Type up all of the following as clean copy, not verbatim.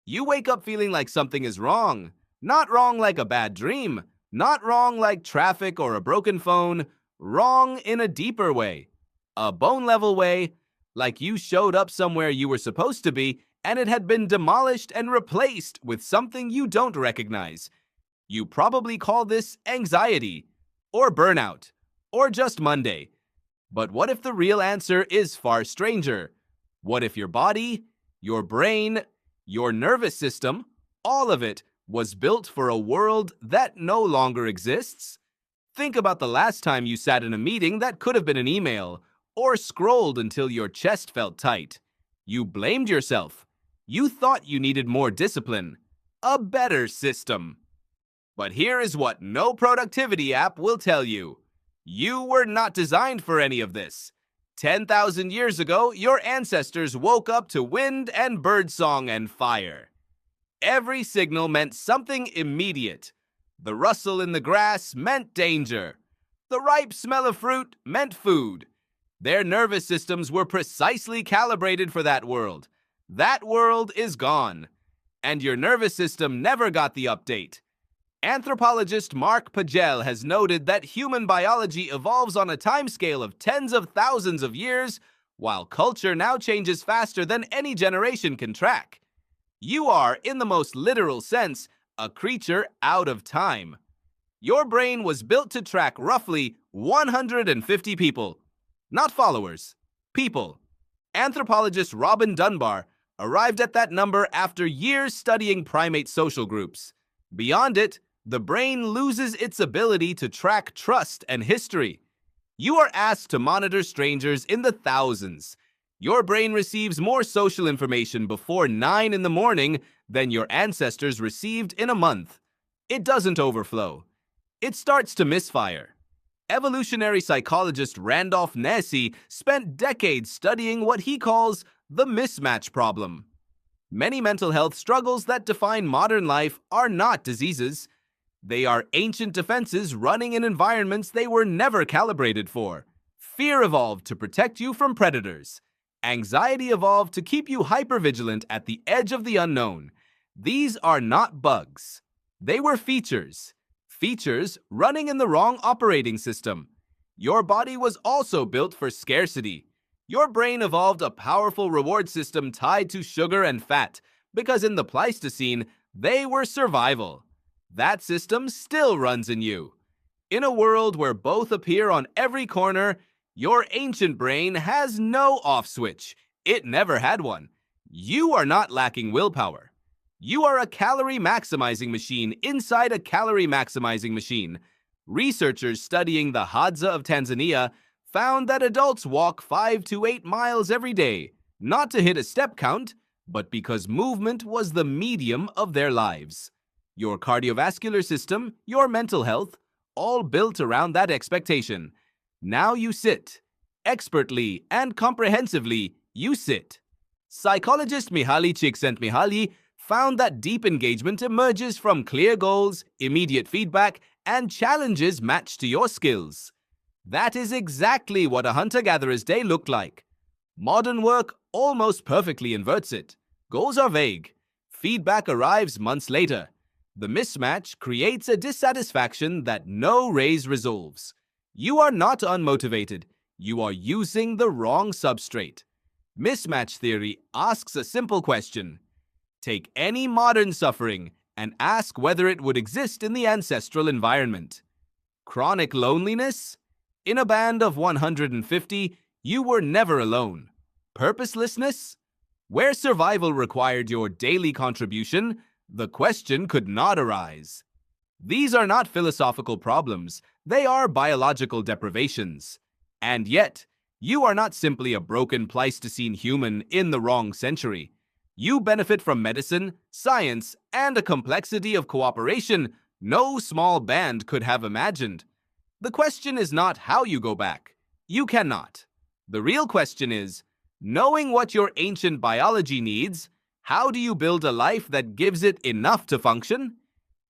You wake up feeling like something is wrong. Not wrong like a bad dream. Not wrong like traffic or a broken phone. Wrong in a deeper way. A bone-level way, like you showed up somewhere you were supposed to be and it had been demolished and replaced with something you don't recognize. You probably call this anxiety, or burnout, or just Monday. But what if the real answer is far stranger? What if your body, your brain, your nervous system, all of it was built for a world that no longer exists? Think about the last time you sat in a meeting that could have been an email, or scrolled until your chest felt tight. You blamed yourself. You thought you needed more discipline, a better system. But here is what no productivity app will tell you. You were not designed for any of this. 10,000 years ago, your ancestors woke up to wind and birdsong and fire. Every signal meant something immediate. The rustle in the grass meant danger. The ripe smell of fruit meant food. Their nervous systems were precisely calibrated for that world. That world is gone. And your nervous system never got the update. Anthropologist Mark Pagel has noted that human biology evolves on a timescale of tens of thousands of years, while culture now changes faster than any generation can track. You are, in the most literal sense, a creature out of time. Your brain was built to track roughly 150 people. Not followers, people. Anthropologist Robin Dunbar arrived at that number after years studying primate social groups. Beyond it, the brain loses its ability to track trust and history. You are asked to monitor strangers in the thousands. Your brain receives more social information before 9 in the morning than your ancestors received in a month. It doesn't overflow. It starts to misfire. Evolutionary psychologist Randolph Nesse spent decades studying what he calls the mismatch problem. Many mental health struggles that define modern life are not diseases. They are ancient defenses running in environments they were never calibrated for. Fear evolved to protect you from predators. Anxiety evolved to keep you hypervigilant at the edge of the unknown. These are not bugs. They were features. Features running in the wrong operating system. Your body was also built for scarcity. Your brain evolved a powerful reward system tied to sugar and fat, because in the Pleistocene, they were survival. That system still runs in you. In a world where both appear on every corner, your ancient brain has no off switch. It never had one. You are not lacking willpower. You are a calorie-maximizing machine inside a calorie-maximizing machine. Researchers studying the Hadza of Tanzania found that adults walk 5 to 8 miles every day, not to hit a step count, but because movement was the medium of their lives. Your cardiovascular system, your mental health, all built around that expectation. Now you sit. Expertly and comprehensively, you sit. Psychologist Mihaly Csikszentmihalyi found that deep engagement emerges from clear goals, immediate feedback, and challenges matched to your skills. That is exactly what a hunter-gatherer's day looked like. Modern work almost perfectly inverts it. Goals are vague. Feedback arrives months later. The mismatch creates a dissatisfaction that no raise resolves. You are not unmotivated. You are using the wrong substrate. Mismatch theory asks a simple question. Take any modern suffering and ask whether it would exist in the ancestral environment. Chronic loneliness? In a band of 150, you were never alone. Purposelessness? Where survival required your daily contribution, the question could not arise. These are not philosophical problems, they are biological deprivations. And yet, you are not simply a broken Pleistocene human in the wrong century. You benefit from medicine, science, and a complexity of cooperation no small band could have imagined. The question is not how you go back. You cannot. The real question is, knowing what your ancient biology needs, how do you build a life that gives it enough to function?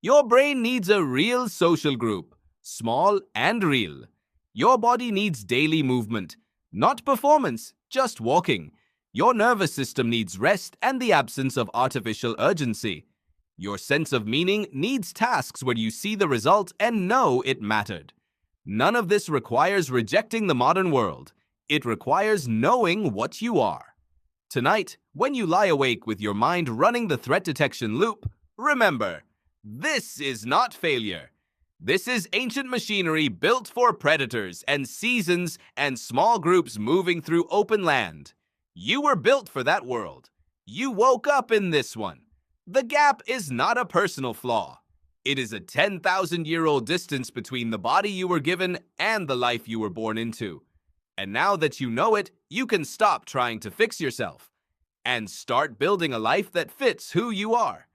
Your brain needs a real social group, small and real. Your body needs daily movement, not performance, just walking. Your nervous system needs rest and the absence of artificial urgency. Your sense of meaning needs tasks where you see the result and know it mattered. None of this requires rejecting the modern world. It requires knowing what you are. Tonight, when you lie awake with your mind running the threat detection loop, remember, this is not failure. This is ancient machinery built for predators and seasons and small groups moving through open land. You were built for that world. You woke up in this one. The gap is not a personal flaw. It is a 10,000-year-old distance between the body you were given and the life you were born into. And now that you know it, you can stop trying to fix yourself and start building a life that fits who you are.